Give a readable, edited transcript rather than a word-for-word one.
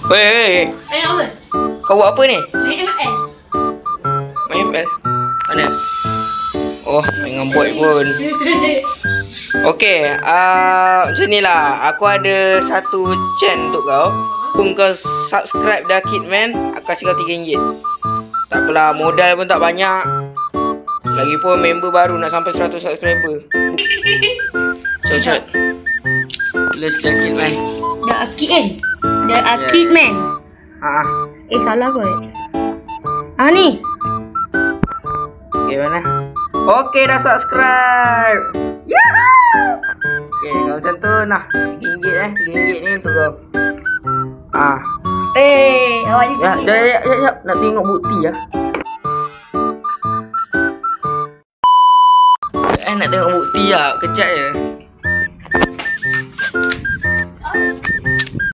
Weh, Apa? kau buat apa ni? Main ML. Main ML? Mana? Oh, main dengan boy pun. Okey, macam ni lah. Aku ada satu channel untuk kau. Kau subscribe dah Kidman, aku kasih kau RM3. Tak apalah, modal pun tak banyak. Lagipun member baru nak sampai 100 subscriber. Cocok. Tulis dah Kidman. Dah akid kan? Dah akid man. Salah kot. Ni. Okey, mana? Okey, dah subscribe. Yahoo! Okey, kalau macam tu nah, RM3 RM3 ni untuk kau. Awak ni. Ya, nak tengok bukti ya. Nak tengok bukti ya, kejap je.